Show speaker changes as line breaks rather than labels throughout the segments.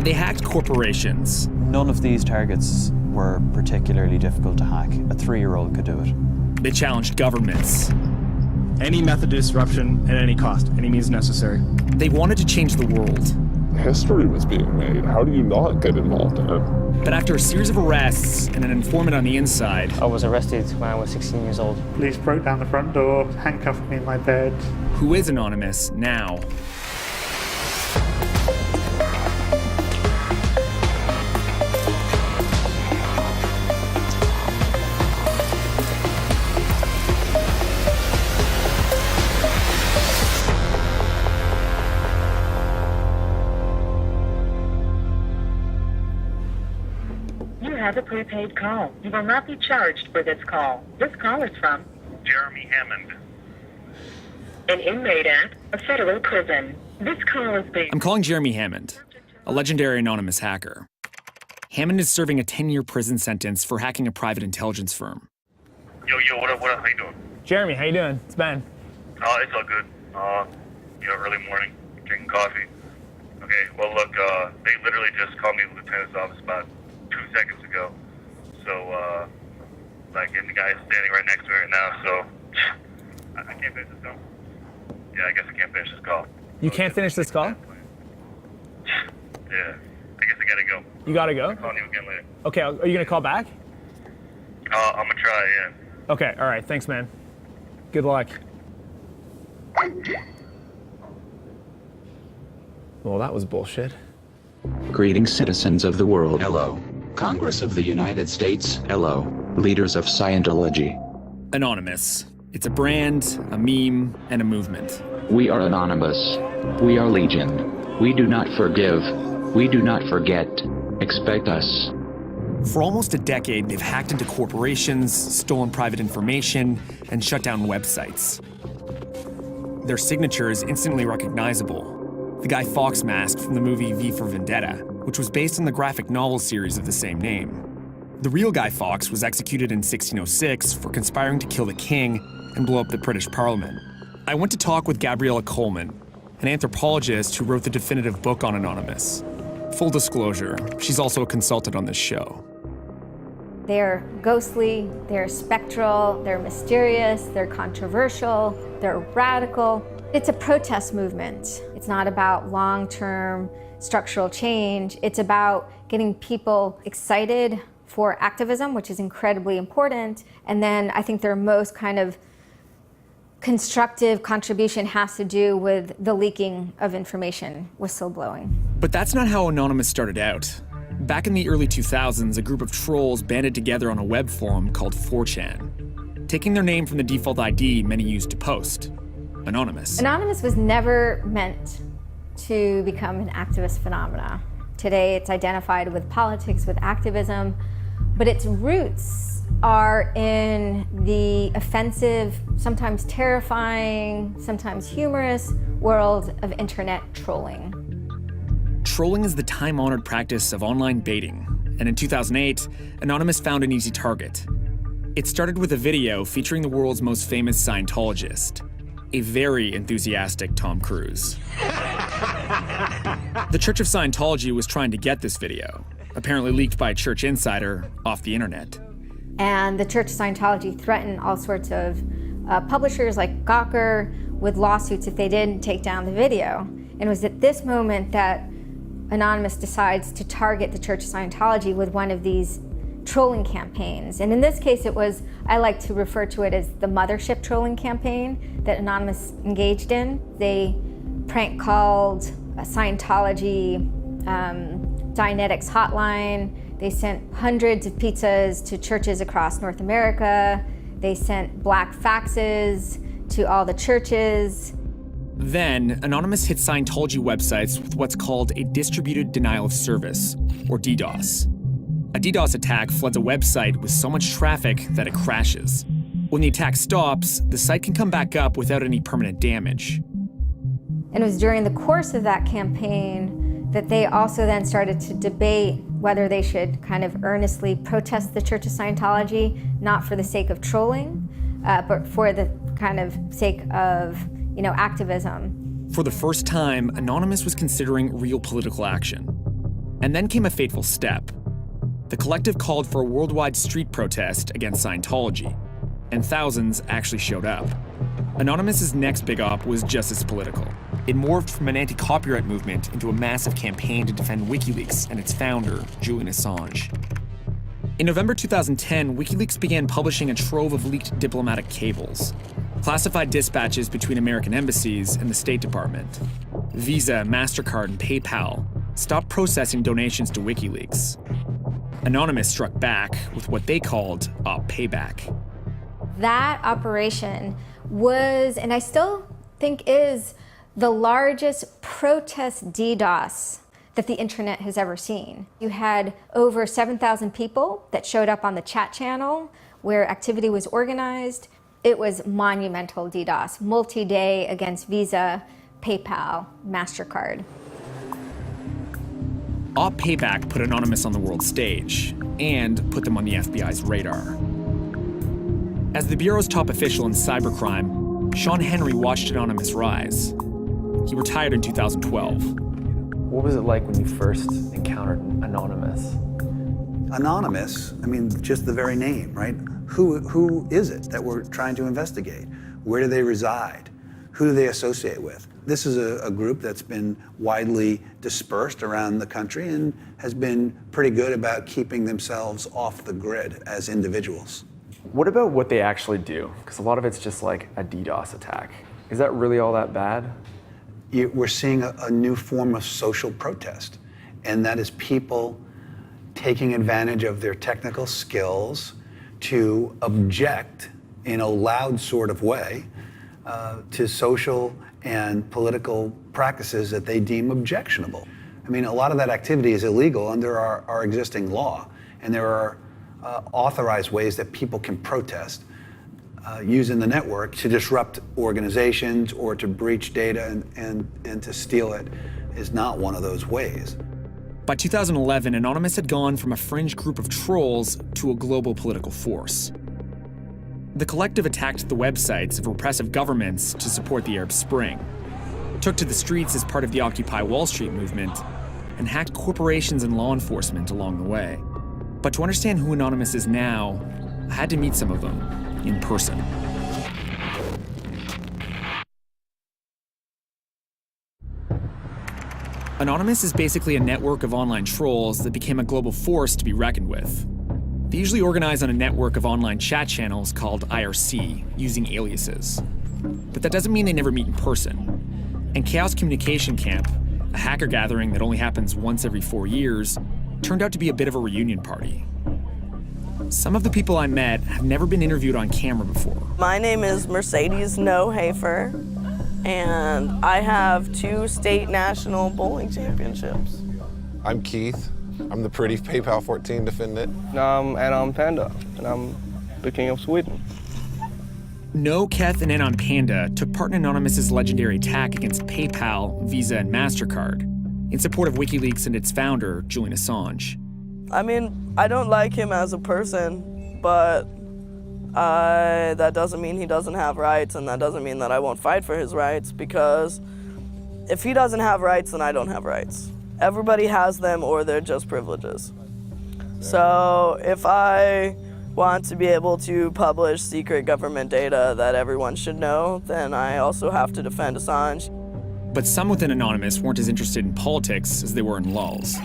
They hacked corporations.
None of these targets were particularly difficult to hack. A 3-year-old could do it.
They challenged governments.
Any method of disruption at any cost, any means necessary.
They wanted to change the world.
History was being made. How do you not get involved in it?
But after a series of arrests and an informant on the inside...
I was arrested when I was 16 years old.
Police broke down the front door, handcuffed me in my bed.
Who is anonymous now?
You have a prepaid call. You will not be charged for this call. This call is from
Jeremy Hammond,
an inmate at a federal prison. This call is being...
I'm calling Jeremy Hammond, a legendary anonymous hacker. Hammond is serving a 10-year prison sentence for hacking a private intelligence firm.
Yo, what up, how you doing?
Jeremy, how you doing? It's Ben.
It's all good. Early morning, drinking coffee. Okay, well, look, they literally just called me to the lieutenant's office about 2 seconds ago. So, and the guy's standing right next to me right now, so I can't finish this call. Yeah, I guess I can't finish this call.
You can't finish this call?
Yeah, I guess I gotta go.
You gotta go?
I'll call you again later.
Okay, are you gonna call back?
I'm gonna try, yeah.
Okay, all right, thanks, man. Good luck. Well, that was bullshit.
Greetings, citizens of the world. Hello. Congress of the United States. Hello. Leaders of Scientology.
Anonymous. It's a brand, a meme, and a movement.
We are anonymous. We are legion. We do not forgive. We do not forget. Expect us.
For almost a decade, they've hacked into corporations, stolen private information, and shut down websites. Their signature is instantly recognizable. The Guy Fawkes mask from the movie V for Vendetta, which was based on the graphic novel series of the same name. The real Guy Fawkes was executed in 1606 for conspiring to kill the king and blow up the British Parliament. I went to talk with Gabriella Coleman, an anthropologist who wrote the definitive book on Anonymous. Full disclosure, she's also a consultant on this show.
They're ghostly, they're spectral, they're mysterious, they're controversial, they're radical. It's a protest movement. It's not about long-term structural change. It's about getting people excited for activism, which is incredibly important. And then I think their most kind of constructive contribution has to do with the leaking of information, whistleblowing.
But that's not how Anonymous started out. Back in the early 2000s, a group of trolls banded together on a web forum called 4chan, taking their name from the default ID many used to post, Anonymous.
Anonymous was never meant to become an activist phenomena. Today it's identified with politics, with activism, but its roots are in the offensive, sometimes terrifying, sometimes humorous world of internet trolling.
Trolling is the time-honored practice of online baiting, and in 2008, Anonymous found an easy target. It started with a video featuring the world's most famous Scientologist, a very enthusiastic Tom Cruise. The Church of Scientology was trying to get this video, apparently leaked by a church insider, off the internet.
And the Church of Scientology threatened all sorts of publishers like Gawker with lawsuits if they didn't take down the video. And it was at this moment that Anonymous decides to target the Church of Scientology with one of these trolling campaigns. And in this case, it was, I like to refer to it as the mothership trolling campaign that Anonymous engaged in. They prank called a Scientology Dianetics hotline. They sent hundreds of pizzas to churches across North America. They sent black faxes to all the churches.
Then, Anonymous hit Scientology websites with what's called a distributed denial of service, or DDoS. A DDoS attack floods a website with so much traffic that it crashes. When the attack stops, the site can come back up without any permanent damage.
And it was during the course of that campaign that they also then started to debate whether they should kind of earnestly protest the Church of Scientology, not for the sake of trolling, but for the kind of sake of, activism.
For the first time, Anonymous was considering real political action. And then came a fateful step. The collective called for a worldwide street protest against Scientology, and thousands actually showed up. Anonymous's next big op was just as political. It morphed from an anti-copyright movement into a massive campaign to defend WikiLeaks and its founder, Julian Assange. In November 2010, WikiLeaks began publishing a trove of leaked diplomatic cables, classified dispatches between American embassies and the State Department. Visa, MasterCard, and PayPal stopped processing donations to WikiLeaks. Anonymous struck back with what they called a payback.
That operation was, and I still think is, the largest protest DDoS that the internet has ever seen. You had over 7,000 people that showed up on the chat channel where activity was organized. It was monumental DDoS, multi-day against Visa, PayPal, MasterCard.
Op Payback put Anonymous on the world stage and put them on the FBI's radar. As the Bureau's top official in cybercrime, Sean Henry watched Anonymous rise. He retired in 2012.
What was it like when you first encountered Anonymous?
Anonymous, I mean, just the very name, right? Who is it that we're trying to investigate? Where do they reside? Who do they associate with? This is a group that's been widely dispersed around the country and has been pretty good about keeping themselves off the grid as individuals.
What about what they actually do? Because a lot of it's just like a DDoS attack. Is that really all that bad?
We're seeing a new form of social protest, and that is people taking advantage of their technical skills to object in a loud sort of way to social and political practices that they deem objectionable. I mean, a lot of that activity is illegal under our existing law, and there are authorized ways that people can protest using the network to disrupt organizations or to breach data and to steal it is not one of those ways.
By 2011, Anonymous had gone from a fringe group of trolls to a global political force. The collective attacked the websites of repressive governments to support the Arab Spring, took to the streets as part of the Occupy Wall Street movement, and hacked corporations and law enforcement along the way. But to understand who Anonymous is now, I had to meet some of them in person. Anonymous is basically a network of online trolls that became a global force to be reckoned with. They usually organize on a network of online chat channels called IRC, using aliases. But that doesn't mean they never meet in person. And Chaos Communication Camp, a hacker gathering that only happens once every 4 years, turned out to be a bit of a reunion party. Some of the people I met have never been interviewed on camera before.
My name is Mercedes Hafer, and I have 2 state national bowling championships.
I'm Keith. I'm the pretty PayPal 14 defendant.
And I'm Panda, and I'm the king of Sweden.
No, Keth, and Anon Panda took part in Anonymous's legendary attack against PayPal, Visa, and MasterCard in support of WikiLeaks and its founder, Julian Assange.
I mean, I don't like him as a person, but that doesn't mean he doesn't have rights, and that doesn't mean that I won't fight for his rights, because if he doesn't have rights, then I don't have rights. Everybody has them, or they're just privileges. So if I want to be able to publish secret government data that everyone should know, then I also have to defend Assange.
But some within Anonymous weren't as interested in politics as they were in lulz,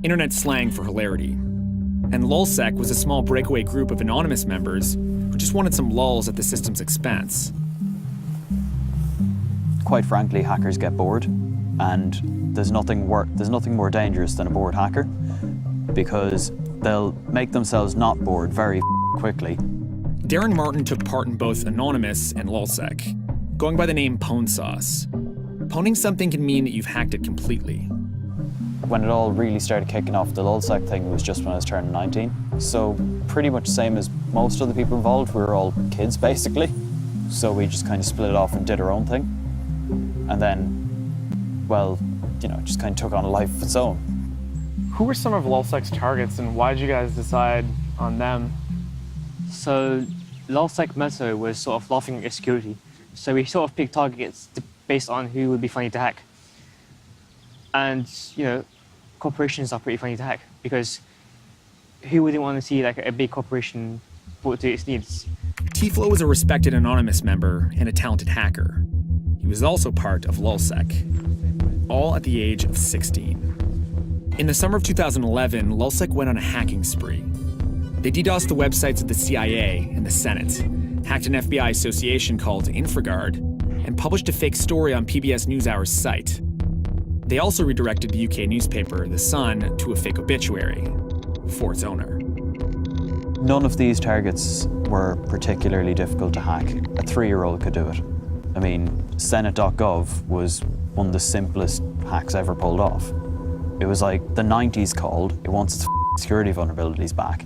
internet slang for hilarity. And lulsec was a small breakaway group of anonymous members who just wanted some lulz at the system's expense.
Quite frankly, hackers get bored, and there's nothing more dangerous than a bored hacker, because they'll make themselves not bored very quickly.
Darren Martin took part in both Anonymous and lulsec, going by the name Pwn Sauce. Pwning something can mean that you've hacked it completely.
When it all really started kicking off, the lulsec thing was just when I was turning 19. So pretty much same as most of the people involved, we were all kids basically. So we just kind of split it off and did our own thing. And then, well, you know, just kind of took on a life of its own.
Who were some of lulsec's targets, and why did you guys decide on them?
So lulsec motto was sort of laughing at security. So we sort of picked targets based on who would be funny to hack. And, you know, corporations are pretty funny to hack, because who wouldn't want to see like a big corporation put to its needs?
T-Flow was a respected Anonymous member and a talented hacker. He was also part of LulzSec, all at the age of 16. In the summer of 2011, LulzSec went on a hacking spree. They DDoSed the websites of the CIA and the Senate, hacked an FBI association called InfraGard, and published a fake story on PBS NewsHour's site. They also redirected the UK newspaper, The Sun, to a fake obituary for its owner.
None of these targets were particularly difficult to hack. A 3-year-old could do it. I mean, Senate.gov was one of the simplest hacks ever pulled off. It was like the 90s called, it wants its security vulnerabilities back.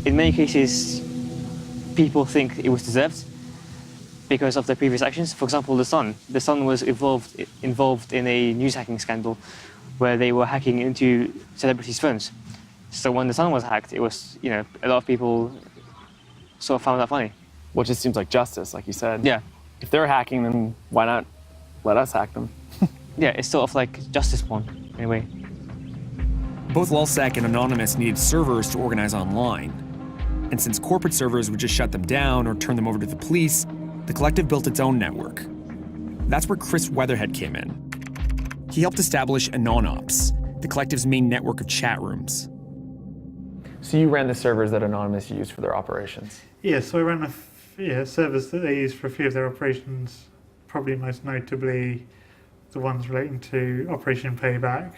In many cases, people think it was deserved because of their previous actions. For example, The Sun. The Sun was involved in a news hacking scandal where they were hacking into celebrities' phones. So when The Sun was hacked, it was, a lot of people sort of found that funny.
Well, it just seems like justice, like you said.
Yeah.
If they're hacking, then why not let us hack them?
Yeah, it's sort of like justice porn, in a way.
Both LulzSec and Anonymous needed servers to organize online. And since corporate servers would just shut them down or turn them over to the police, the collective built its own network. That's where Chris Weatherhead came in. He helped establish AnonOps, the collective's main network of chat rooms.
So you ran the servers that Anonymous used for their operations?
Yeah, so I ran servers that they used for a few of their operations, probably most notably the ones relating to Operation Payback,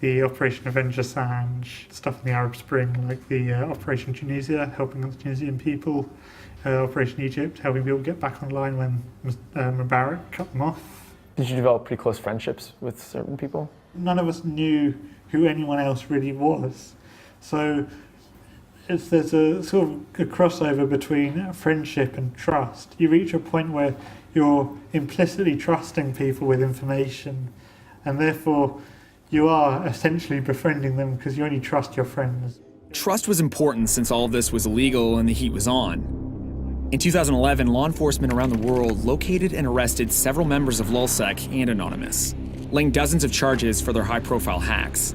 the Operation Avenge Assange, stuff in the Arab Spring, like the Operation Tunisia, helping the Tunisian people, Operation Egypt, helping people get back online when Mubarak cut them off.
Did you develop pretty close friendships with certain people?
None of us knew who anyone else really was. So there's a sort of a crossover between friendship and trust. You reach a point where you're implicitly trusting people with information, and therefore you are essentially befriending them because you only trust your friends.
Trust was important since all of this was illegal and the heat was on. In 2011, law enforcement around the world located and arrested several members of LulzSec and Anonymous, laying dozens of charges for their high-profile hacks.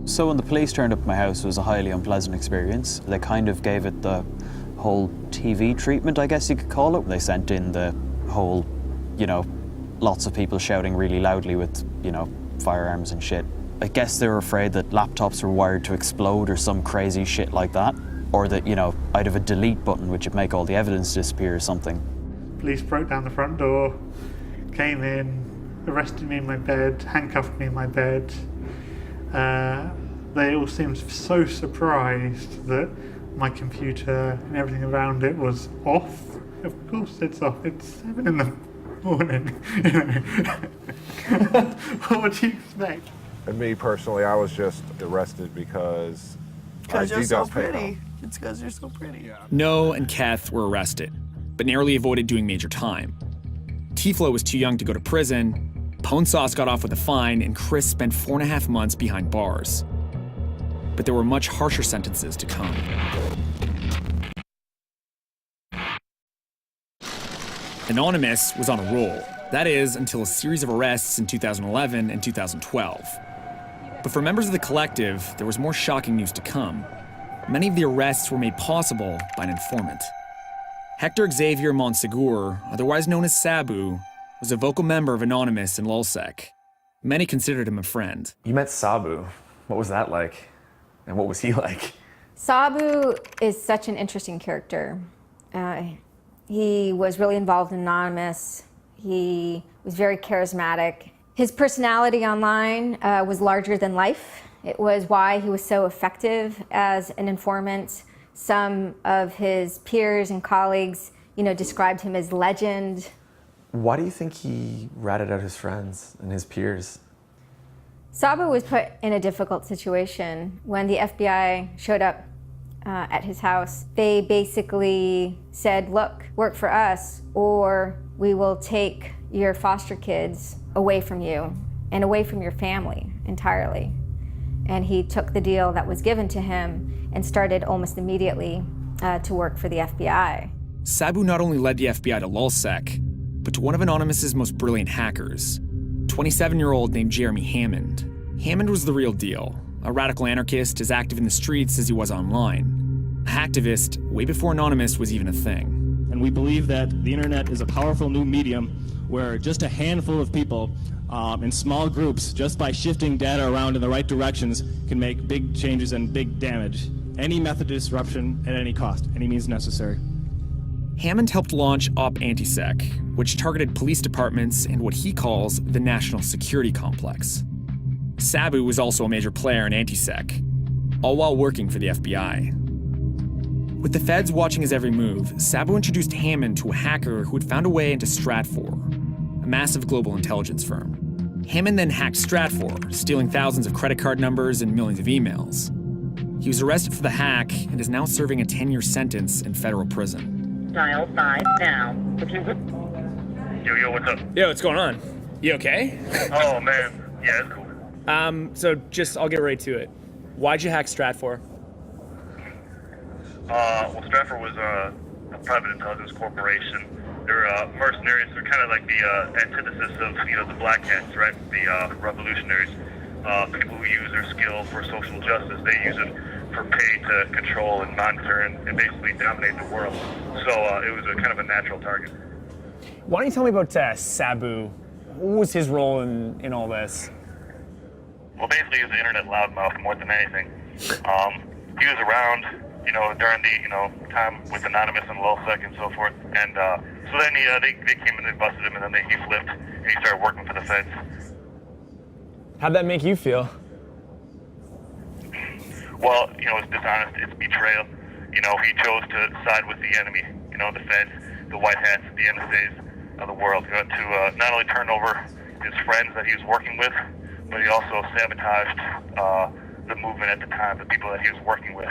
So when the police turned up at my house, it was a highly unpleasant experience. They kind of gave it the whole TV treatment, I guess you could call it. They sent in the whole, lots of people shouting really loudly with, firearms and shit. I guess they were afraid that laptops were wired to explode or some crazy shit like that. Or that, I'd have a delete button which would make all the evidence disappear or something.
Police broke down the front door, came in, arrested me in my bed, handcuffed me in my bed. They all seemed so surprised that my computer and everything around it was off. Of course it's off, it's 7 in the morning. What do you expect?
And me personally, I was just arrested because
you're so
DDoS
pretty.
PayPal.
It's because you're so pretty.
No and Keth were arrested, but narrowly avoided doing major time. T-Flow was too young to go to prison, Pone Sauce got off with a fine, and Chris spent 4.5 months behind bars. But there were much harsher sentences to come. Anonymous was on a roll. That is, until a series of arrests in 2011 and 2012. But for members of the collective, there was more shocking news to come. Many of the arrests were made possible by an informant. Hector Xavier Monsegur, otherwise known as Sabu, was a vocal member of Anonymous and LulzSec. Many considered him a friend.
You met Sabu. What was that like? And what was he like?
Sabu is such an interesting character. He was really involved in Anonymous. He was very charismatic. His personality online was larger than life. It was why he was so effective as an informant. Some of his peers and colleagues, described him as legend.
Why do you think he ratted out his friends and his peers?
Sabu was put in a difficult situation. When the FBI showed up at his house, they basically said, look, work for us or we will take your foster kids away from you and away from your family entirely. And he took the deal that was given to him and started almost immediately to work for the FBI.
Sabu not only led the FBI to LulzSec, but to one of Anonymous's most brilliant hackers, 27-year-old named Jeremy Hammond. Hammond was the real deal, a radical anarchist as active in the streets as he was online. A hacktivist way before Anonymous was even a thing.
And we believe that the internet is a powerful new medium where just a handful of people in small groups, just by shifting data around in the right directions, can make big changes and big damage. Any method of disruption at any cost, any means necessary.
Hammond helped launch Op Antisec, which targeted police departments and what he calls the national security complex. Sabu was also a major player in Antisec, all while working for the FBI. With the feds watching his every move, Sabu introduced Hammond to a hacker who had found a way into Stratfor, a massive global intelligence firm. Hammond then hacked Stratfor, stealing thousands of credit card numbers and millions of emails. He was arrested for the hack and is now serving a 10-year sentence in federal prison.
Dial 5 now. If you
Yo, what's up?
Yo, what's going on? You okay?
Oh, man. Yeah, it's cool.
So I'll get right to it. Why'd you hack Stratfor?
Well, Stratfor was a private intelligence corporation. They're mercenaries. They're kind of like the antithesis of, the Black Hats, right? The revolutionaries. People who use their skill for social justice. They use it for pay to control and monitor and basically dominate the world. So it was a kind of a natural target.
Why don't you tell me about Sabu? What was his role in all this?
Well, basically, he was an internet loudmouth more than anything. He was around, during the, time with Anonymous and LulzSec and so forth. And so then they came and they busted him, and then he flipped and he started working for the feds.
How'd that make you feel?
Well, it's dishonest. It's betrayal. He chose to side with the enemy. The feds, the white hats, the NSAs of the world. To not only turn over his friends that he was working with, but he also sabotaged the movement at the time. The people that he was working with,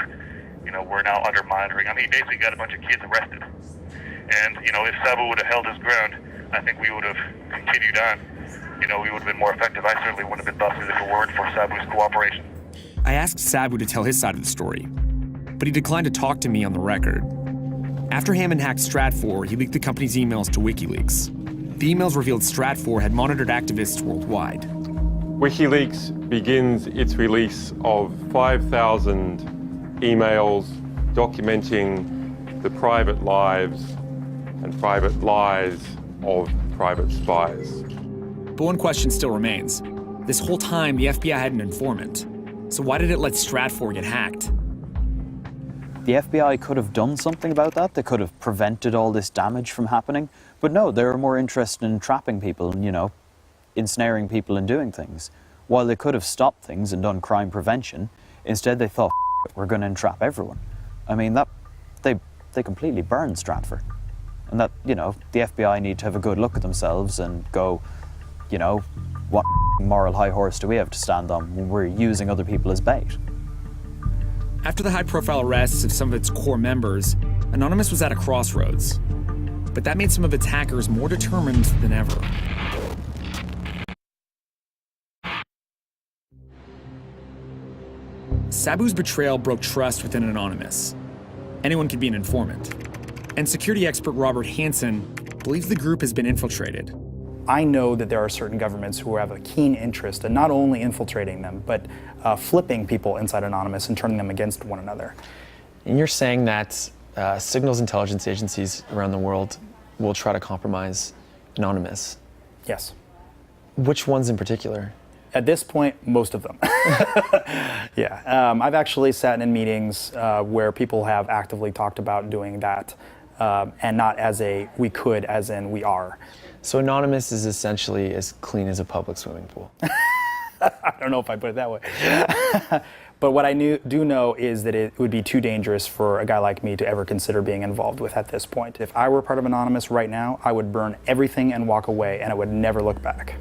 were now under monitoring. I mean, he basically got a bunch of kids arrested. And, if Sabu would have held his ground, I think we would have continued on. We would have been more effective. I certainly wouldn't have been busted if it weren't for Sabu's cooperation.
I asked Sabu to tell his side of the story, but he declined to talk to me on the record. After Hammond hacked Stratfor, he leaked the company's emails to WikiLeaks. The emails revealed Stratfor had monitored activists worldwide.
WikiLeaks begins its release of 5,000 emails documenting the private lives and private lies of private spies.
But one question still remains. This whole time, the FBI had an informant. So why did it let Stratfor get hacked?
The FBI could have done something about that. They could have prevented all this damage from happening. But no, they were more interested in trapping people and, ensnaring people and doing things. While they could have stopped things and done crime prevention, instead they thought, we're going to entrap everyone. I mean, they completely burned Stratfor. And that, the FBI need to have a good look at themselves and go, what moral high horse do we have to stand on when we're using other people as bait?
After the high-profile arrests of some of its core members, Anonymous was at a crossroads. But that made some of its hackers more determined than ever. Sabu's betrayal broke trust within Anonymous. Anyone could be an informant. And security expert Robert Hansen believes the group has been infiltrated.
I know that there are certain governments who have a keen interest in not only infiltrating them, but flipping people inside Anonymous and turning them against one another.
And you're saying that signals intelligence agencies around the world will try to compromise Anonymous?
Yes.
Which ones in particular?
At this point, most of them. Yeah, I've actually sat in meetings where people have actively talked about doing that, and not as a we could, as in we are.
So Anonymous is essentially as clean as a public swimming pool.
I don't know if I put it that way. But what I do know is that it would be too dangerous for a guy like me to ever consider being involved with at this point. If I were part of Anonymous right now, I would burn everything and walk away, and I would never look back.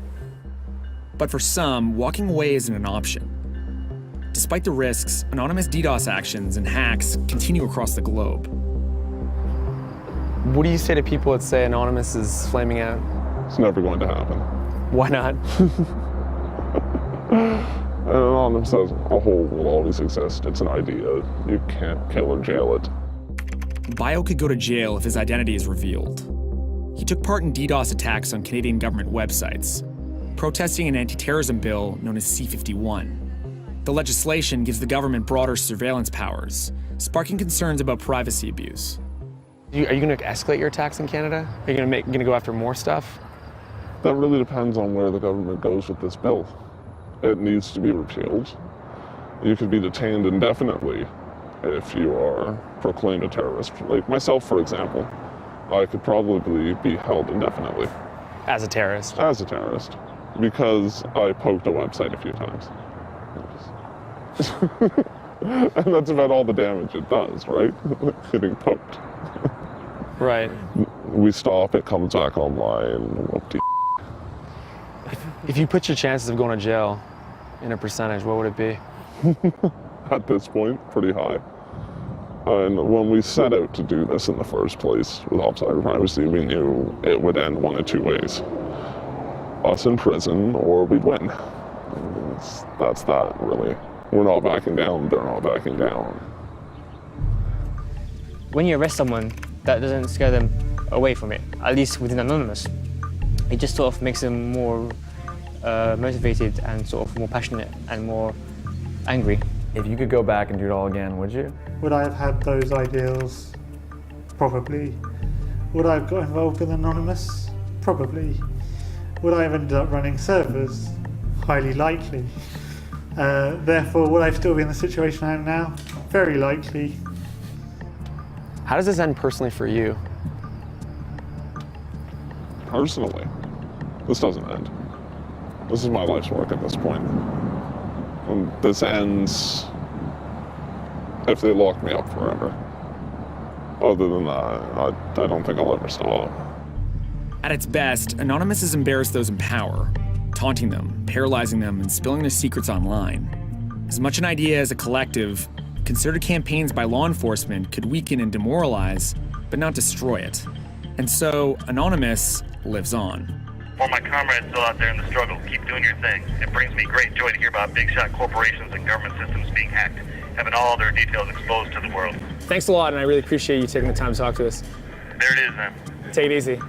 But for some, walking away isn't an option. Despite the risks, Anonymous DDoS actions and hacks continue across the globe.
What do you say to people that say Anonymous is flaming out?
It's never going to happen.
Why not?
Anonymous as a whole will always exist. It's an idea. You can't kill or jail it.
Bio could go to jail if his identity is revealed. he took part in DDoS attacks on Canadian government websites, protesting an anti-terrorism bill known as C-51. The legislation gives the government broader surveillance powers, sparking concerns about privacy abuse.
Are you going to escalate your attacks in Canada? Are you going to go after more stuff?
That really depends on where the government goes with this bill. It needs to be repealed. You could be detained indefinitely if you are proclaimed a terrorist. Like myself, for example, I could probably be held indefinitely.
As a terrorist?
As a terrorist, because I poked a website a few times. And that's about all the damage it does, right? Getting poked.
Right.
We stop, it comes back online. Whoop-de.
If you put your chances of going to jail in a percentage, what would it be?
At this point, pretty high. And when we set out to do this in the first place with cyber privacy, we knew it would end one of two ways. Us in prison, or we'd win. That's that, really. We're not backing down, they're not backing down.
When you arrest someone, that doesn't scare them away from it, at least within Anonymous. It just sort of makes them more motivated and sort of more passionate and more angry.
If you could go back and do it all again, would you?
Would I have had those ideals? Probably. Would I have got involved in Anonymous? Probably. Would I have ended up running servers? Highly likely. Therefore, would I still be in the situation I am now? Very likely.
How does this end personally for you?
Personally, this doesn't end. This is my life's work at this point. And this ends if they lock me up forever. Other than that, I don't think I'll ever stop.
At its best, Anonymous has embarrassed those in power, taunting them, paralyzing them, and spilling their secrets online. As much an idea as a collective, concerted campaigns by law enforcement could weaken and demoralize, but not destroy it. And so, Anonymous lives on.
All my comrades still out there in the struggle, keep doing your thing. It brings me great joy to hear about big shot corporations and government systems being hacked, having all their details exposed to the world.
Thanks a lot, and I really appreciate you taking the time to talk to us.
There it is, then.
Take it easy.